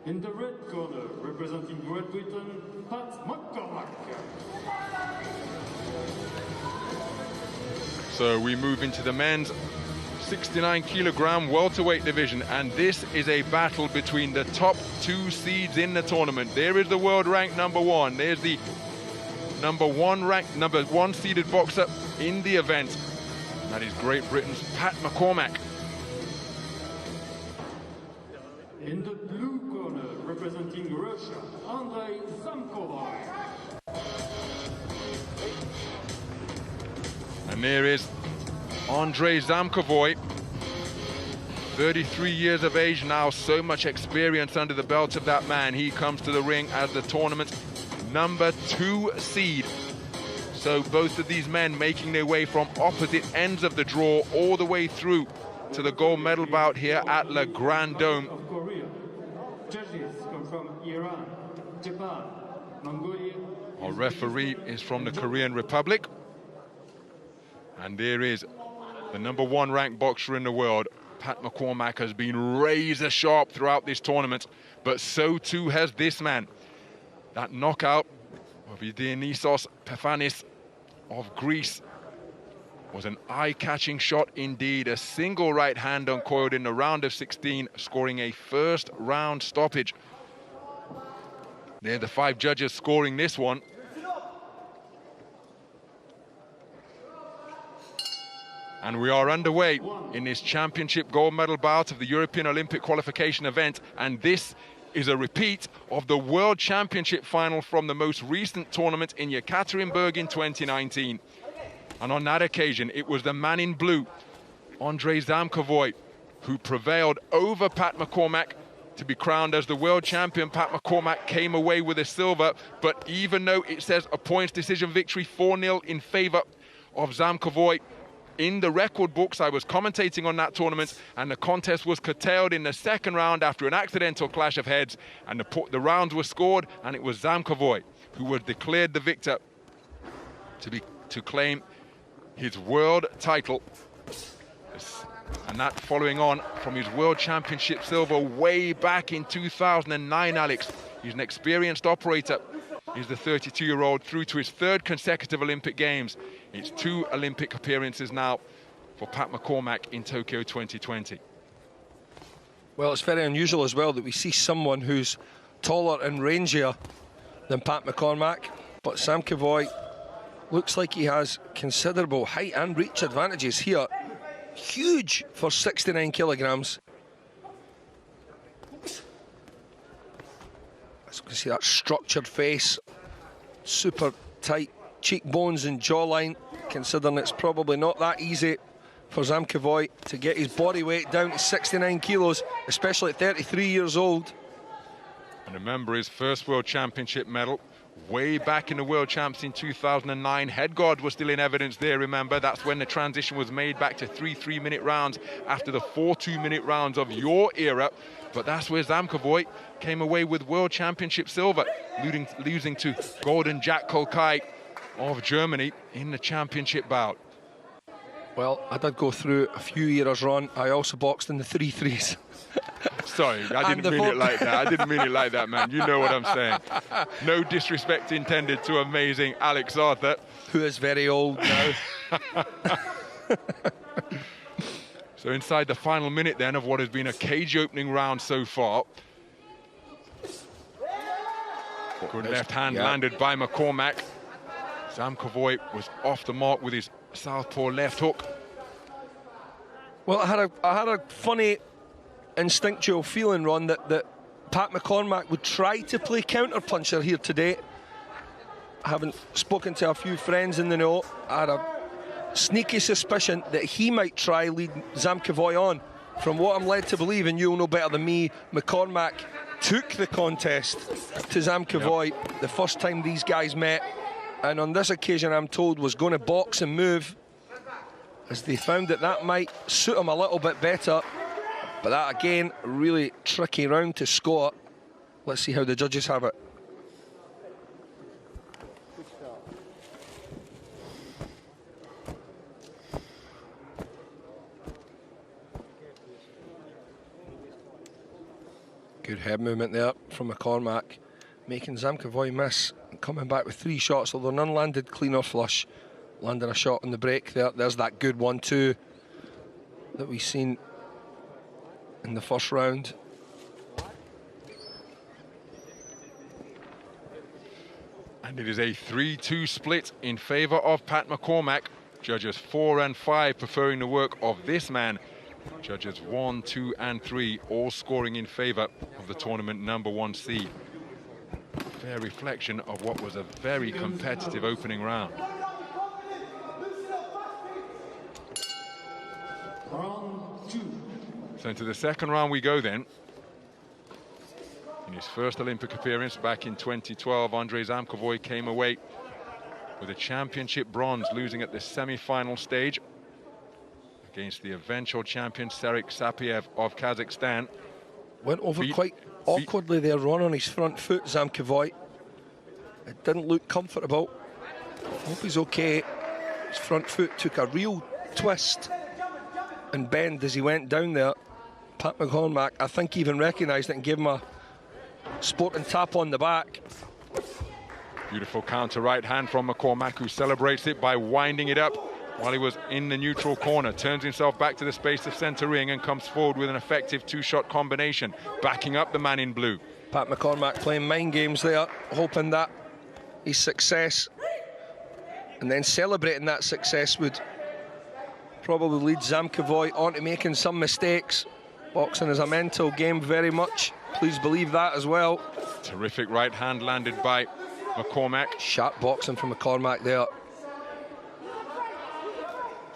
In the red corner, representing Great Britain, Mackормask. So we move into the men's 69-kilogram welterweight division, and this is a battle between the top two seeds in the tournament. There is the world ranked number one. There's the number one seeded boxer in the event. And that is Great Britain's Pat McCormack. In the blue corner, representing Russia, Andrei Zamkovov. And there is Andrei Zamkovov, 33 years of age now, so much experience under the belt of that man. He comes to the ring as the tournament's number 2 seed. So both of these men making their way from opposite ends of the draw all the way through to the gold medal bout here at Le Grand Dome. Judges come from Iran, Japan, Mongolia. Our referee is from the Korean Republic. And there is the number 1 ranked boxer in the world. Pat McCormack has been razor sharp throughout this tournament, but so too has this man. That knockout of Dionysos Pefanis of Greece was an eye-catching shot indeed. A single right hand uncoiled in the round of 16, scoring a first round stoppage. They're the 5 judges scoring this one. And we are underway in this championship gold medal bout of the European Olympic qualification event. And this is a repeat of the World Championship final from the most recent tournament in Yekaterinburg in 2019. And on that occasion, it was the man in blue, Andrei Zamkovov, who prevailed over Pat McCormack to be crowned as the world champion. Pat McCormack came away with a silver, but even though it says a points decision victory 4-0 in favor of Zamkovov, in the record books, I was commentating on that tournament, and the contest was curtailed in the second round after an accidental clash of heads, and the rounds were scored, and it was Zamkovov who was declared the victor to claim his world title. And that following on from his world championship silver way back in 2009, Alex. He's an experienced operator. He's the 32-year-old through to his 3rd consecutive Olympic Games. It's 2 Olympic appearances now for Pat McCormack in Tokyo 2020. Well, it's very unusual as well that we see someone who's taller and rangier than Pat McCormack, but Zamkovov looks like he has considerable height and reach advantages here. Huge for 69 kilograms. As you can see, that structured face, super tight cheekbones and jawline, considering it's probably not that easy for Zamkovov to get his body weight down to 69 kilos, especially at 33 years old. And remember his first World Championship medal way back in the World Champs in 2009. Head guard was still in evidence there, remember. That's when the transition was made back to 3 3-minute rounds after the 4 2-minute rounds of your era. But that's where Zamkovov came away with World Championship silver, losing to Golden Jack Kolkai of Germany in the championship bout. Well, I did go through a few eras, Ron. I also boxed in the 3-3s. Sorry, I didn't mean it like that. I didn't mean it like that, man. You know what I'm saying. No disrespect intended to amazing Alex Arthur, who is very old now. So inside the final minute then of what has been a cage opening round so far. Good left hand landed by McCormack. Zamkovov was off the mark with his southpaw left hook. Well, I had a funny instinctual feeling, Ron, that Pat McCormack would try to play counter-puncher here today. Having spoken to a few friends in the know, I had a sneaky suspicion that he might try lead Zamkovov on. From what I'm led to believe, and you'll know better than me, McCormack took the contest to Zamkovov the first time these guys met, and on this occasion I'm told was going to box and move, as they found that might suit him a little bit better. But that again, a really tricky round to score. Let's see how the judges have it. Good head movement there from Maccormack, making Zamkovov miss, coming back with 3 shots, although none landed clean or flush. Landing a shot on the break there. There's that good 1-2 that we've seen in the first round. And it is a 3-2 split in favour of Pat Maccormack. Judges 4 and 5 preferring the work of this man. Judges 1, 2 and 3 all scoring in favour of the tournament #1 seed. Fair reflection of what was a very competitive opening round. Round 2. So into the second round we go then. In his first Olympic appearance back in 2012, Andrei Zamkovov came away with a championship bronze, losing at the semi-final stage against the eventual champion Serhii Sapiev of Kazakhstan. Went over quite awkwardly there, Ron, on his front foot, Zamkovov. It didn't look comfortable. Hope he's okay. His front foot took a real twist and bend as he went down there. Pat Maccormack, I think, even recognised it and gave him a sporting tap on the back. Beautiful counter right hand from Maccormack, who celebrates it by winding it up while he was in the neutral corner. Turns himself back to the space of centre ring and comes forward with an effective 2-shot combination, backing up the man in blue. Pat Maccormack playing mind games there, hoping that his success and then celebrating that success would probably lead Zamkovov on to making some mistakes. Boxing is a mental game very much. Please believe that as well. Terrific right hand landed by Maccormack. Sharp boxing from Maccormack there.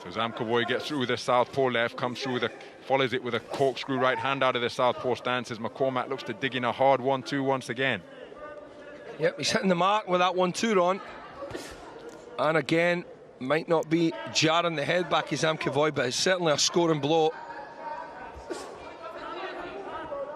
So Zamkovov gets through with a southpaw left, comes through with follows it with a corkscrew right hand out of the southpaw stance as Maccormack looks to dig in a hard 1-2 once again. Yep, he's hitting the mark with that 1-2, Ron. And again, might not be jarring the head back of Zamkovov, but it's certainly a scoring blow.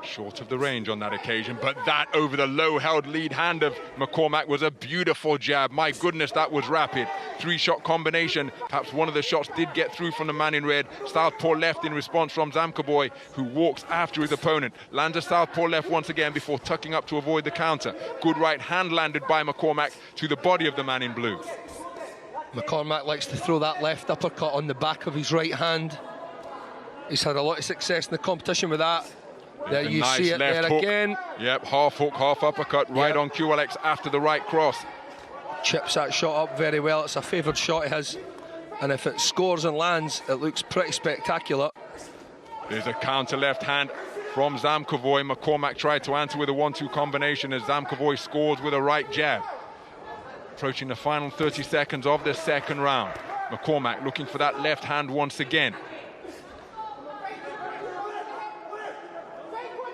Short of the range on that occasion, but that over the low-held lead hand of Maccormack was a beautiful jab. My goodness, that was rapid. 3-shot combination. Perhaps one of the shots did get through from the man in red. Southpaw left in response from Zamkovov, who walks after his opponent. Lands a southpaw left once again before tucking up to avoid the counter. Good right hand landed by Maccormack to the body of the man in blue. Maccormack likes to throw that left uppercut on the back of his right hand. He's had a lot of success in the competition with that. There you nice see it left there hook. again. Yep, half hook, half uppercut, right on QLX after the right cross. Chips that shot up very well. It's a favoured shot of his. And if it scores and lands, it looks pretty spectacular. There's a counter left hand from Zamkovov. Maccormack tried to answer with a 1-2 combination as Zamkovov scores with a right jab. Approaching the final 30 seconds of the second round. Maccormack looking for that left hand once again.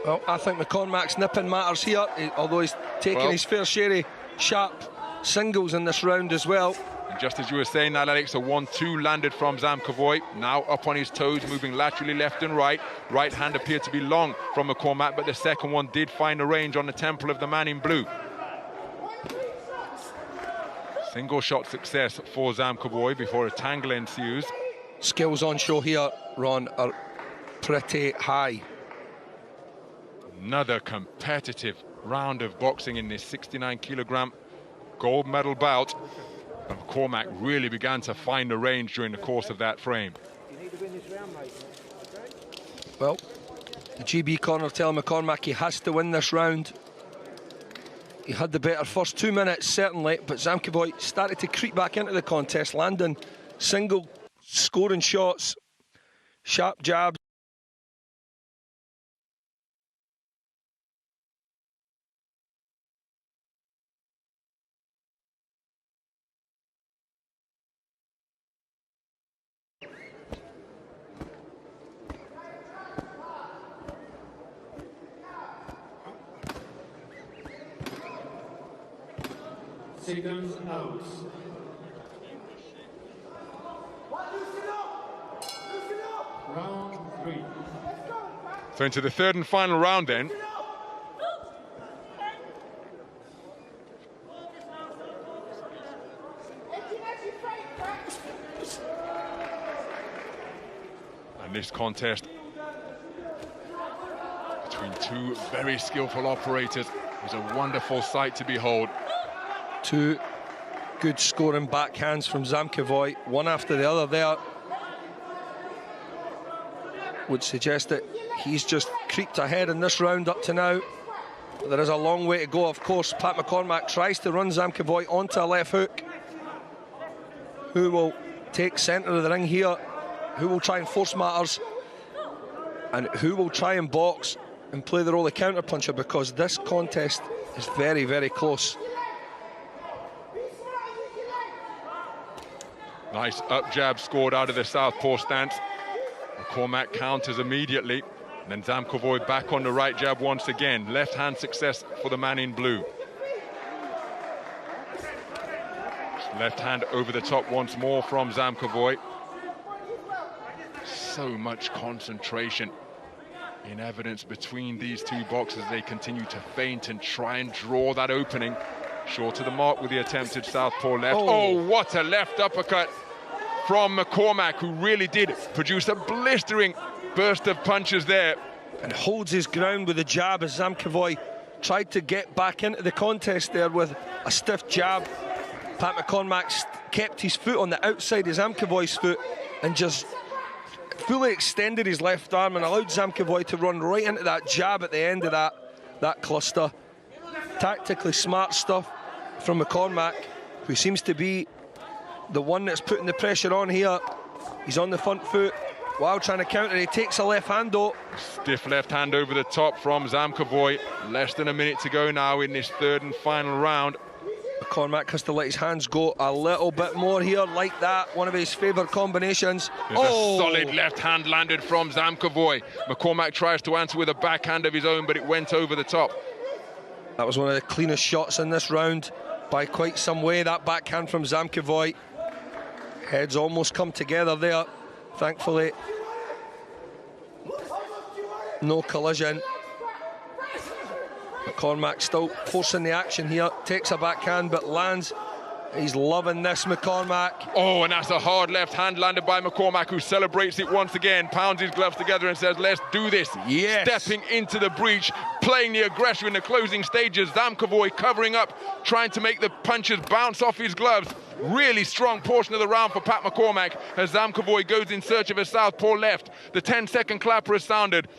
Well, I think Maccormack's nipping matters here, although he's taking his fair share of sharp singles in this round as well. And just as you were saying that, Alex, a 1-2 landed from Zamkovov. Now up on his toes, moving laterally left and right. Right hand appeared to be long from Maccormack, but the second one did find a range on the temple of the man in blue. Single shot success for Zamkovov before a tangle ensues. Skills on show here, Ron, are pretty high. Another competitive round of boxing in this 69-kilogram gold medal bout. And Maccormack really began to find the range during the course of that frame. Well, the GB corner telling Maccormack he has to win this round. He had the better first 2 minutes, certainly, but Zamkovov started to creep back into the contest, landing single scoring shots, sharp jabs. Seconds out. Round 3. So into the third and final round then. And this contest between Two very skillful operators. It was a wonderful sight to behold. Two good scoring backhands from Zamkovov, one after the other there. Would suggest that he's just creeped ahead in this round up to now. But there is a long way to go, of course. Pat McCormack tries to run Zamkovov onto a left hook. Who will take centre of the ring here? Who will try and force matters? And who will try and box and play the role of counter-puncher, because this contest is very, very close. Nice up jab scored out of the southpaw stance. McCormack counters immediately. And then Zamkovov back on the right jab once again. Left hand success for the man in blue. Left hand over the top once more from Zamkovov. So much concentration in evidence between these two boxers. They continue to feint and try and draw that opening. Short of the mark with the attempted southpaw left. Oh, what a left uppercut from McCormack, who really did produce a blistering burst of punches there. And holds his ground with a jab as Zamkovov tried to get back into the contest there with a stiff jab. Pat McCormack kept his foot on the outside of Zamkovov's foot and just fully extended his left arm and allowed Zamkovov to run right into that jab at the end of that cluster. Tactically smart stuff from McCormack, who seems to be the one that's putting the pressure on here. He's on the front foot while trying to counter. He takes a left hand though. Stiff left hand over the top from Zamkovov. Less than a minute to go now in this third and final round. McCormack has to let his hands go a little bit more here, like that. One of his favourite combinations. There's a solid left hand landed from Zamkovov. McCormack tries to answer with a backhand of his own, but it went over the top. That was one of the cleanest shots in this round by quite some way, that backhand from Zamkovov. Heads almost come together there, thankfully. No collision. McCormack still forcing the action here, takes a backhand but lands. He's loving this, McCormack. Oh, and that's a hard left hand landed by McCormack, who celebrates it once again, pounds his gloves together and says, let's do this. Yes. Stepping into the breach, playing the aggressor in the closing stages. Zamkovov covering up, trying to make the punches bounce off his gloves. Really strong portion of the round for Pat McCormack as Zamkovov goes in search of a southpaw left. The 10-second clapper has sounded.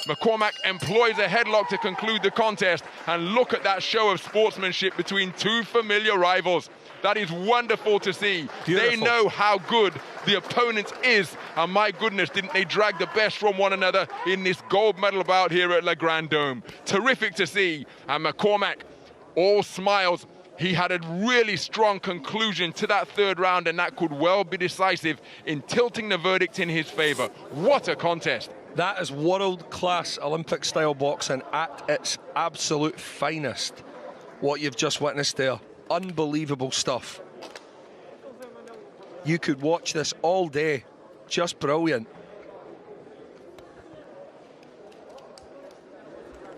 McCormack employs a headlock to conclude the contest. And look at that show of sportsmanship between two familiar rivals. That is wonderful to see. Beautiful. They know how good the opponent is. And my goodness, didn't they drag the best from one another in this gold medal bout here at Le Grand Dome. Terrific to see. And McCormack, all smiles. He had a really strong conclusion to that third round, and that could well be decisive in tilting the verdict in his favor. What a contest. That is world-class Olympic-style boxing at its absolute finest. What you've just witnessed there. Unbelievable stuff. You could watch this all day. Just brilliant.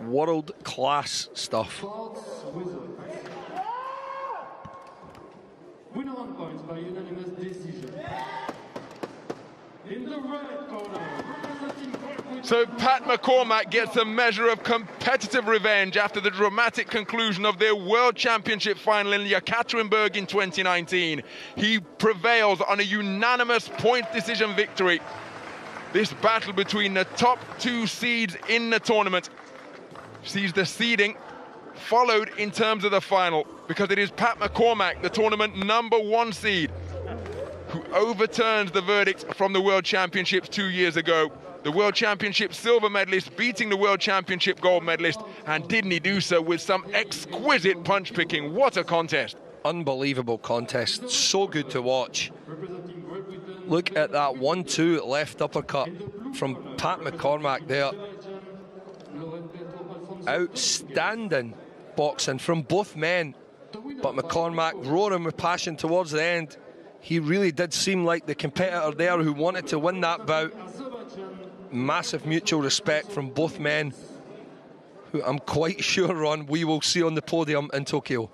World-class stuff. Winner on points by unanimous decision. In the red corner, representing... So Pat McCormack gets a measure of competitive revenge after the dramatic conclusion of their World Championship final in Yekaterinburg in 2019. He prevails on a unanimous point decision victory. This battle between the top two seeds in the tournament sees the seeding followed in terms of the final, because it is Pat McCormack, the tournament #1 seed, who overturns the verdict from the World Championships 2 years ago. The World Championship silver medalist beating the World Championship gold medalist, and didn't he do so with some exquisite punch picking. What a contest. Unbelievable contest, so good to watch. Look at that 1-2 left uppercut from Pat McCormack there. Outstanding boxing from both men, but McCormack roaring with passion towards the end. He really did seem like the competitor there who wanted to win that bout. Massive mutual respect from both men, who I'm quite sure, Ron, we will see on the podium in Tokyo.